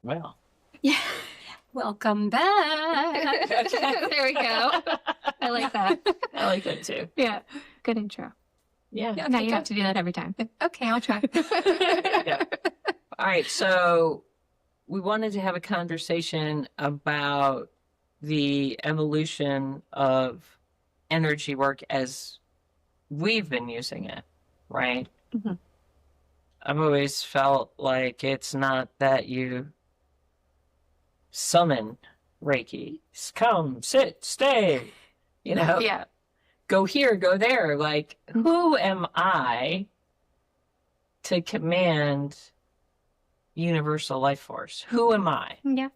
Well. Yeah. Welcome back. There we go. I like that. I like that too. Yeah. Good intro. Yeah. Now you have to do that every time. Okay, I'll try. Yeah. All right. So we wanted to have a conversation about the evolution of energy work as we've been using it, right? Mhm. I've always felt like it's not that you summon Reiki. Come, sit, stay, Yeah. go here, go there. Like, who am I to command universal life force? Who am I Yeah.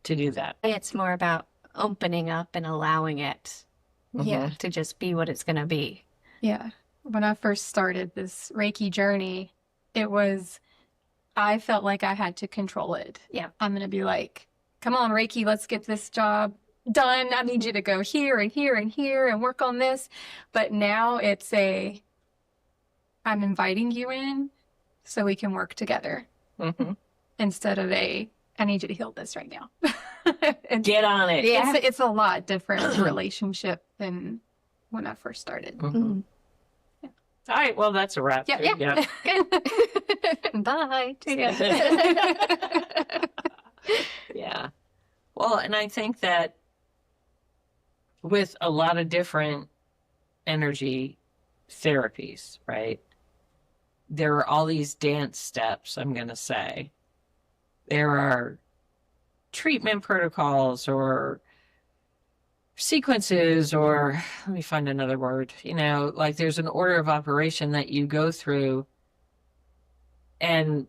to do that? It's more about opening up and allowing it Yeah. to just be what it's going to be. Yeah. When I first started this Reiki journey, I felt like I had to control it. Yeah. I'm going to be like, come on, Reiki, let's get this job done. I need you to go here and here and here and work on this. But now I'm inviting you in so we can work together Mm-hmm. instead of I need you to heal this right now. Get on it. Yeah. It's a lot different relationship than when I first started. Mhm. All right. Well, that's a wrap. Yeah, too. yeah. Bye. Yeah. Well, and I think that with a lot of different energy therapies, right? There are all these dance steps, I'm going to say. There are treatment protocols or sequences, or let me find another word, like there's an order of operation that you go through. And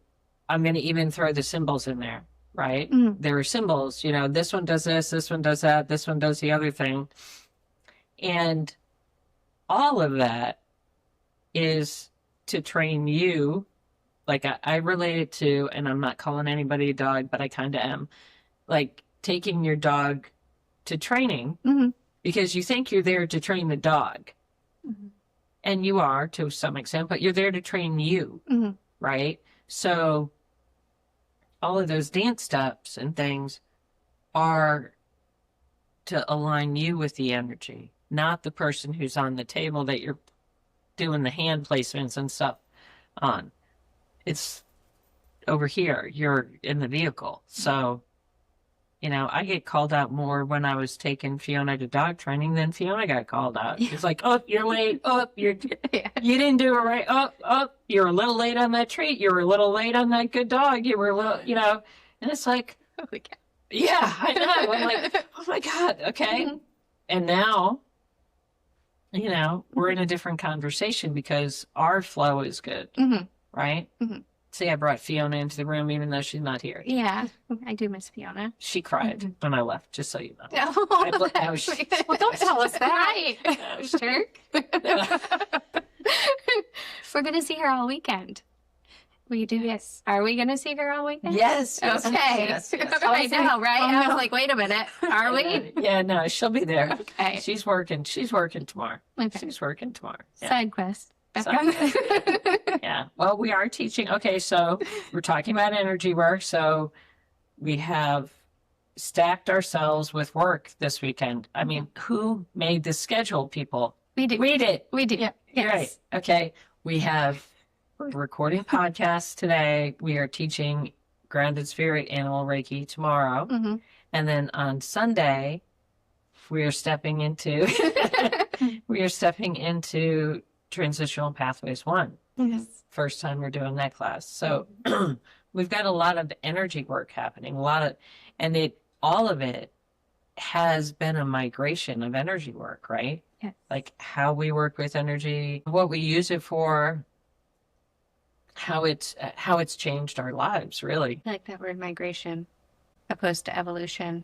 I'm going to even throw the symbols in there, right? Mhm. There are symbols, this one does this one does that, this one does the other thing. And all of that is to train you. Like I relate it to, and I'm not calling anybody a dog, but I kind of am, like taking your dog to training Mhm. because you think you're there to train the dog. Mhm. And you are to some extent, but you're there to train you, Mhm. right? So all of those dance steps and things are to align you with the energy, not the person who's on the table that you're doing the hand placements and stuff on. It's over here. You're in the vehicle. So, I get called out more when I was taking Fiona to dog training than Fiona got called out. It's like, oh, you're late. Oh, you didn't do it right. Oh, you're a little late on that treat. You were a little late on that good dog. You were a little, and it's like, Holy cow. yeah, I know. I'm like, oh my God. Okay. Mhm. And now, we're in a different conversation because our flow is good, Mhm. right? Mhm. See, I brought Fiona into the room even though she's not here. Yeah, I do miss Fiona. She cried when I left, just so you know. Oh, that's well, don't tell us that. Right. Jerk. We're going to see her all weekend. Will you do this? Are we going to see her all weekend? Yes. Okay. Yes. I know, right? Oh, I was no. like, wait a minute. Are we? Yeah, no, she'll be there. Okay. She's working tomorrow. Okay. She's working tomorrow. Yeah. Side quest. Yeah. Well, we are teaching. Okay, so we're talking about energy work. So we have stacked ourselves with work this weekend. I mean, who made the schedule, people? We do. Read it. We do. Yeah. Yes. Right. Okay. We're recording podcasts today. We are teaching Grounded Spirit Animal Reiki tomorrow. Mhm. And then on Sunday, we are stepping into Transitional Pathways 1. Yes. First time we're doing that class. So we've got a lot of energy work happening, all of it has been a migration of energy work, right? Yes. Like how we work with energy, what we use it for, how it's changed our lives, really. I like that word migration opposed to evolution.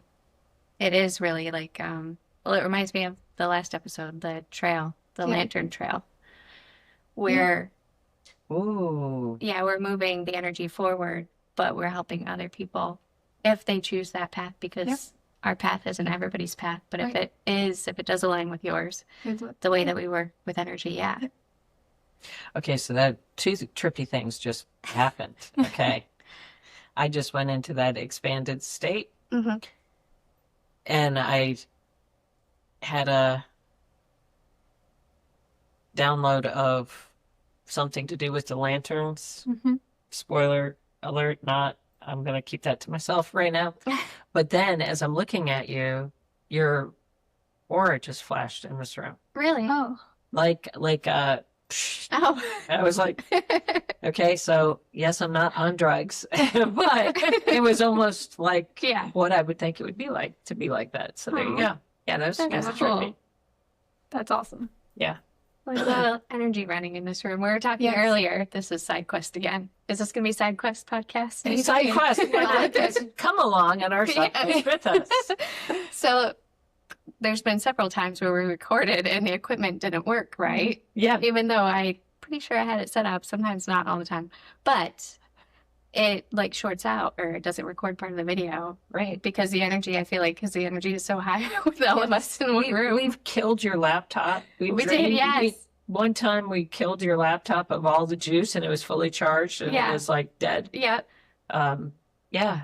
It is really like, it reminds me of the last episode, the trail, the lantern trail, where, Ooh. yeah, we're moving the energy forward, but we're helping other people if they choose that path, because our path isn't everybody's path. But if it does align with yours, the way that we work with energy, yeah. Okay, so that two trippy things just happened. Okay. I just went into that expanded state, Mm-hmm. and I had a download of something to do with the lanterns. Mm-hmm. Spoiler alert, not. I'm going to keep that to myself right now. But then as I'm looking at you, your aura just flashed in this room. Really? Oh. Psh. Oh. I was like, okay, so yes, I'm not on drugs, but it was almost like Yeah. what I would think it would be like to be like that. So there you go. Yeah, that was That's kind of cool. trippy. That's awesome. Yeah. There's a lot of energy running in this room. We were talking Yes. earlier. This is Side Quest again. Is this going to be Side Quest podcast? Hey, side quest. Come along on our side quest with us. So there's been several times where we recorded and the equipment didn't work right. Yeah. Even though I pretty sure I had it set up, sometimes not all the time. But it like shorts out or it doesn't record part of the video, right? Because the energy, I feel like, because the energy is so high with all of us in one room. We've killed your laptop. We did, yes. One time we killed your laptop of all the juice and it was fully charged and Yeah. it was like dead. Yeah. Yeah.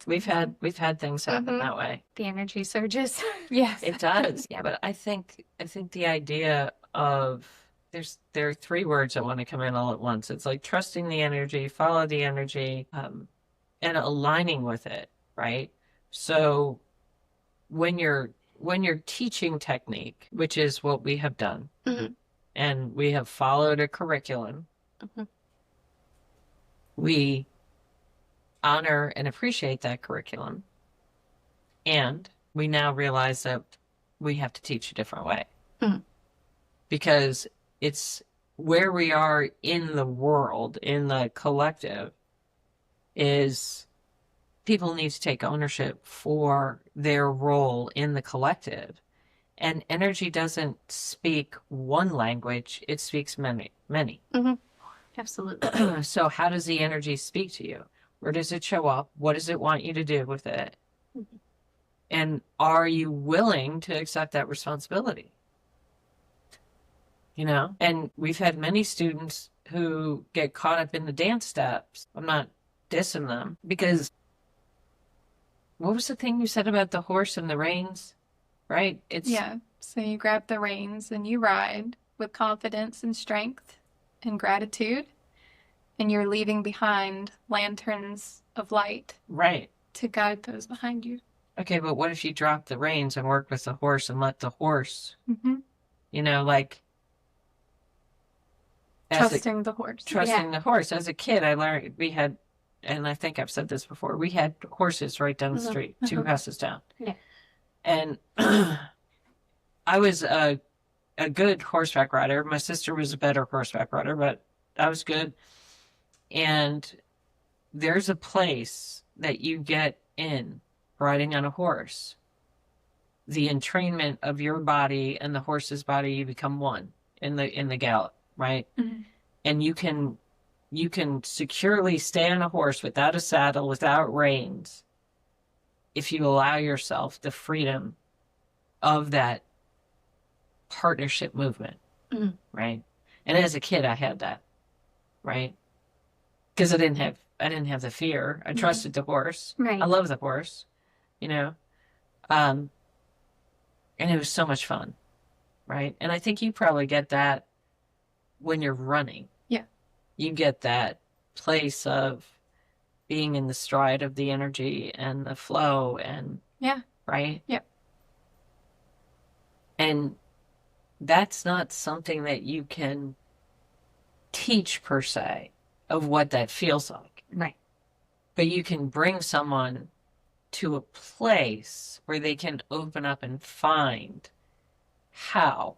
We've had things happen Mhm. that way. The energy surges. Yes. It does. Yeah, but I think the idea of there are three words that want to come in all at once. It's like trusting the energy, follow the energy, and aligning with it, right? So when you're teaching technique, which is what we have done, Mhm. and we have followed a curriculum, Mhm. we honor and appreciate that curriculum, and we now realize that we have to teach a different way. Mhm. Because it's where we are in the world, in the collective, is people need to take ownership for their role in the collective. And energy doesn't speak one language, it speaks many. Absolutely. So how does the energy speak to you? Where does it show up? What does it want you to do with it? Mhm. And are you willing to accept that responsibility? You know, and we've had many students who get caught up in the dance steps. I'm not dissing them because what was the thing you said about the horse and the reins? Right? It's Yeah. So you grab the reins and you ride with confidence and strength and gratitude. And you're leaving behind lanterns of light right. to guide those behind you. Okay, but what if you drop the reins and work with the horse and let the horse, Mm-hmm. you know, like Trusting the horse. trusting the horse. As a kid, I learned we had, and I think I've said this before, we had horses right down the Mhm. street, 2 houses down. Yeah. And I was a good horseback rider. My sister was a better horseback rider, but I was good. And there's a place that you get in riding on a horse. The entrainment of your body and the horse's body, you become one in the gallop, right? Mhm. And you can securely stay on a horse without a saddle, without reins, if you allow yourself the freedom of that partnership movement, Mhm. right? And as a kid, I had that, right? Because I didn't have the fear. I trusted the horse. Right. I love the horse, you know, and it was so much fun, right? And I think you probably get that when you're running. Yeah. You get that place of being in the stride of the energy and the flow and Yeah. right? Yep. And that's not something that you can teach per se of what that feels like. Right. But you can bring someone to a place where they can open up and find how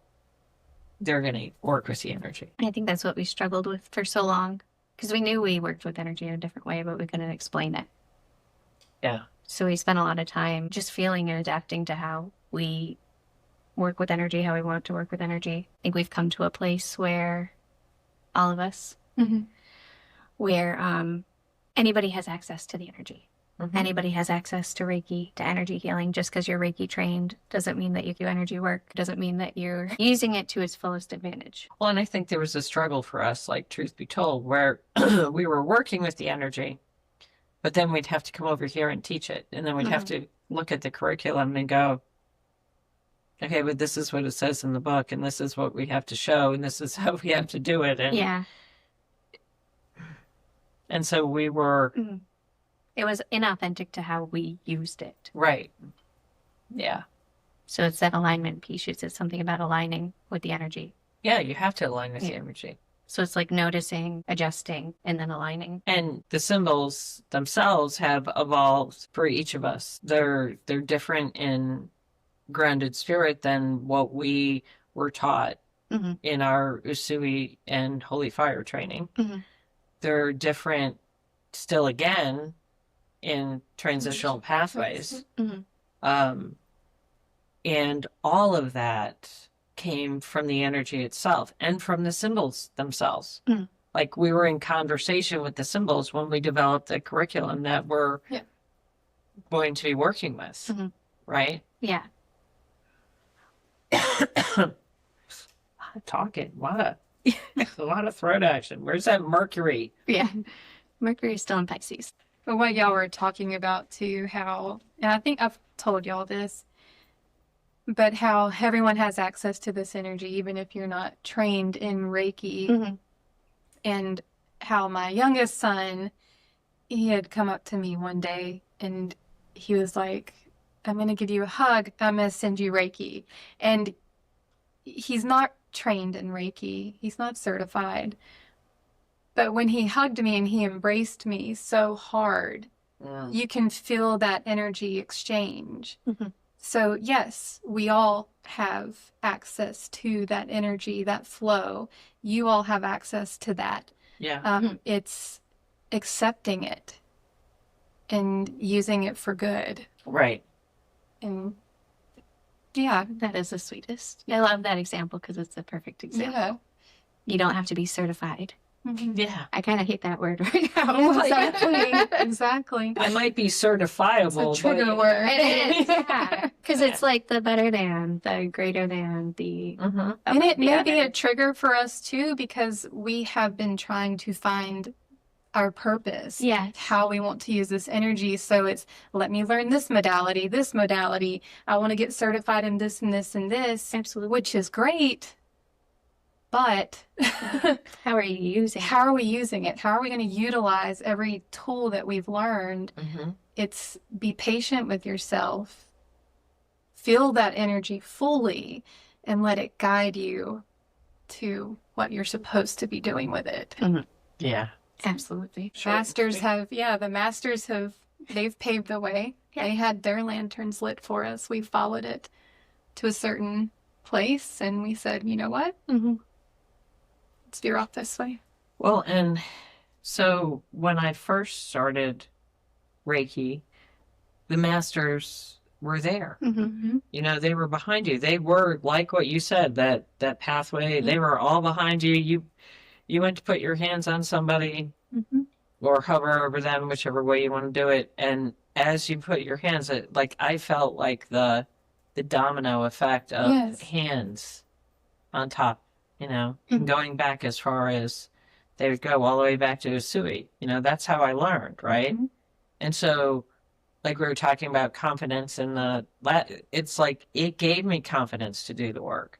they're going to work with the energy. I think that's what we struggled with for so long because we knew we worked with energy in a different way, but we couldn't explain it. Yeah. So we spent a lot of time just feeling and adapting to how we work with energy, how we want to work with energy. I think we've come to a place where all of us, Mm-hmm. where anybody has access to the energy. Mhm. Anybody has access to Reiki, to energy healing. Just because you're Reiki trained doesn't mean that you do energy work, doesn't mean that you're using it to its fullest advantage. Well, and I think there was a struggle for us, like truth be told, where we were working with the energy, But then we'd have to come over here and teach it. And then we'd have to look at the curriculum and go, okay, but this is what it says in the book, and this is what we have to show, and this is how we have to do it. And, Yeah. and so we were, It was inauthentic to how we used it. right. Yeah. So it's that alignment piece. It's something about aligning with the energy. Yeah, you have to align with the Yeah. energy. So it's like noticing, adjusting, and then aligning. And the symbols themselves have evolved for each of us. They're different in grounded spirit than what we were taught Mhm. in our Usui and Holy Fire training. Mhm. They're different still again in transitional pathways. Mhm. And all of that came from the energy itself and from the symbols themselves. Mm. Like we were in conversation with the symbols when we developed the curriculum that we're going to be working with, Mhm. right? Yeah. Talking, what? A lot of throat action. Where's that Mercury? Yeah. Mercury is still in Pisces. But what y'all were talking about too, how, and I think I've told y'all this, but how everyone has access to this energy, even if you're not trained in Reiki. Mhm. And how my youngest son, he had come up to me one day and he was like, I'm going to give you a hug. I'm going to send you Reiki. And he's not trained in Reiki. He's not certified. But when he hugged me and he embraced me so hard, you can feel that energy exchange. Mhm. So yes, we all have access to that energy, that flow. You all have access to that. Yeah. It's accepting it and using it for good. Right. And yeah, That is the sweetest. I love that example because it's a perfect example. yeah. You don't have to be certified. Yeah. I kind of hate that word right now. Exactly. I might be certifiable, It's a trigger but... word. It is, yeah. Because it's like the better than, the greater than, the... Mhm. And it the may be other. a trigger for us too, because we have been trying to find our purpose. Yes. How we want to use this energy. So it's, let me learn this modality, this modality. I want to get certified in this and this and this, Absolutely. which is great. But How are you using it? how are we using it? How are we going to utilize every tool that we've learned? Mhm. It's be patient with yourself, feel that energy fully, and let it guide you to what you're supposed to be doing with it. Yeah. Absolutely. Masters have, the masters have, they've paved the way. Yeah. They had their lanterns lit for us. We followed it to a certain place and we said, you know what? Mm-hmm. Let's veer off this way. Well, and so when I first started Reiki, the masters were there. Mm-hmm. You know, they were behind you. They were like what you said, that pathway. They were all behind you. You went to put your hands on somebody Mm-hmm. or hover over them, whichever way you want to do it. And as you put your hands, like I felt like the domino effect of Yes. hands on top, you know, Mhm. going back as far as they would go all the way back to Usui. You know, that's how I learned, right? Mhm. And so, like we were talking about confidence in it's like it gave me confidence to do the work.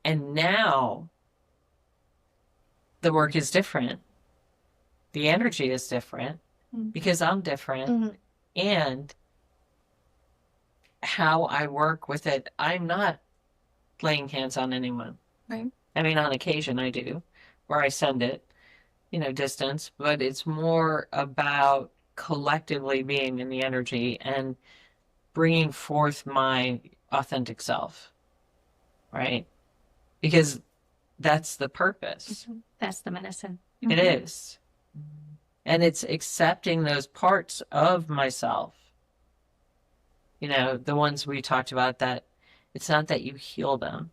And now the work is different. The energy is different Mhm. because I'm different. Mm-hmm. And how I work with it, I'm not laying hands on anyone. Right. I mean, on occasion I do, where I send it, you know, distance, but it's more about collectively being in the energy and bringing forth my authentic self, right? Because that's the purpose. That's the medicine. It is. And it's accepting those parts of myself. You know, the ones we talked about, that it's not that you heal them.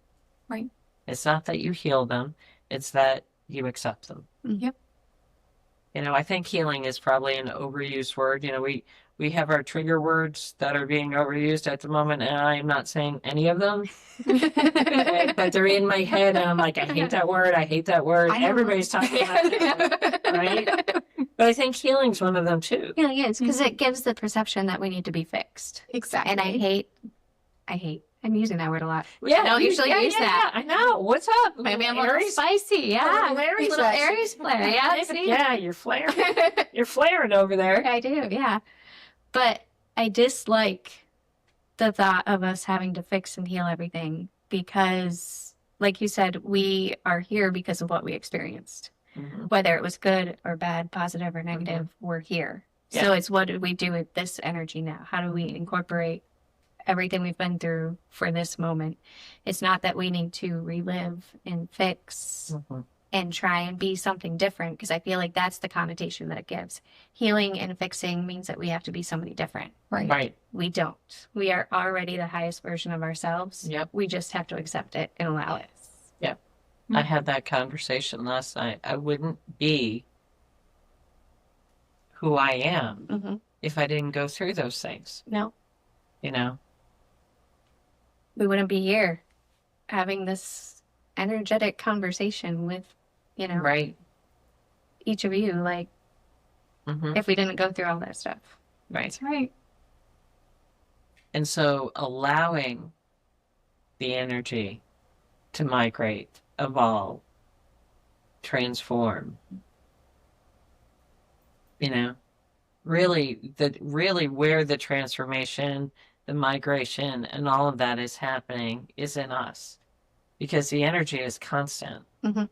Right. It's not that you heal them. It's that you accept them. Yep. You know, I think healing is probably an overused word. You know, we have our trigger words that are being overused at the moment, and I'm not saying any of them. But they're in my head, and I'm like, I hate that word. I hate that word. Everybody's talking about it, right? But I think healing's one of them too. Yeah, yes, because it gives the perception that we need to be fixed. Exactly. And I hate, I'm using that word a lot. Yeah, I don't usually use that. Yeah, I know. What's up? Maybe I'm a little Aries? spicy. Yeah. Aries Little action. Aries flare. Yeah, see? Yeah, you're flaring. You're flaring over there. I do, yeah. But I dislike the thought of us having to fix and heal everything because, like you said, we are here because of what we experienced. Mhm. Whether it was good or bad, positive or negative, we're here. Yeah. So it's what do we do with this energy now? How do we incorporate everything we've been through for this moment? It's not that we need to relive and fix Mhm. and try and be something different, because I feel like that's the connotation that it gives. Healing and fixing means that we have to be somebody different. Right. We don't. We are already the highest version of ourselves. Yep. We just have to accept it and allow it. I had that conversation last night. I wouldn't be who I am Mm-hmm. if I didn't go through those things, No, you know? we wouldn't be here having this energetic conversation with, Right. each of you, like, Hmm. if we didn't go through all that stuff. Right. That's right. And so allowing the energy to migrate, evolve, transform, really where the transformation, the migration, and all of that is happening is in us, because the energy is constant. Mhm.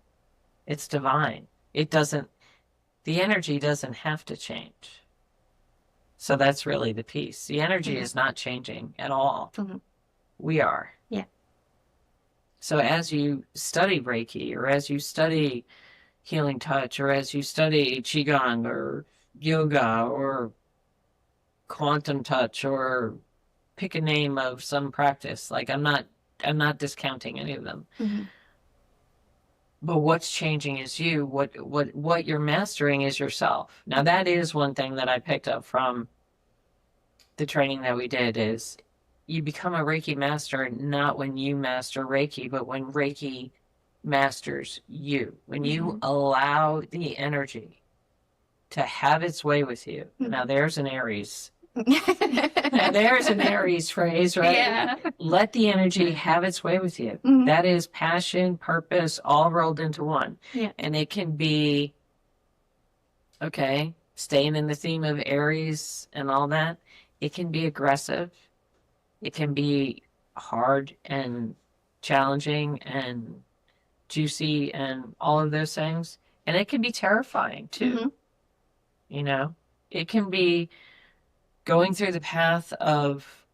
It's divine. The energy doesn't have to change. So that's really the piece. The energy is not changing at all. Mhm. We are. Yeah. So as you study Reiki, or as you study healing touch, or as you study Qigong or yoga or quantum touch, or pick a name of some practice, like I'm not discounting any of them. Mhm. But what's changing is you. What you're mastering is yourself. Now that is one thing that I picked up from the training that we did, is you become a Reiki master not when you master Reiki, but when Reiki masters you. When you allow the energy to have its way with you. Now there's an Aries. Now there's an Aries phrase, right? Yeah. Let the energy have its way with you. Mhm. That is passion, purpose, all rolled into one. Yeah. And it can be, okay, staying in the theme of Aries and all that, it can be aggressive. It can be hard and challenging and juicy and all of those things. And it can be terrifying too. Mhm. It can be going through the path of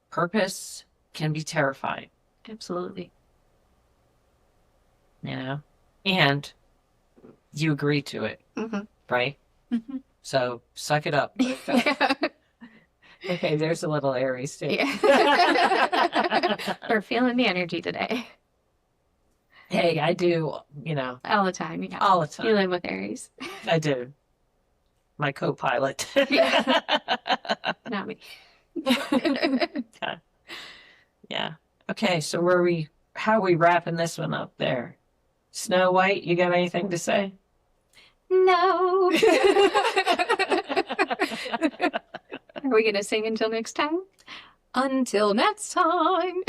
purpose can be terrifying, Absolutely. and you agree to it, Mhm. right? Mhm. So suck it up. Okay, there's a little Aries too. Yeah. We're feeling the energy today. Hey, I do, All the time. Yeah. all the You time. live with Aries. I do. My co-pilot. Yeah. Not me. Yeah. Okay, so how are we wrapping this one up there? Snow White, you got anything to say? No. Are we going to sing until next time? Until next time.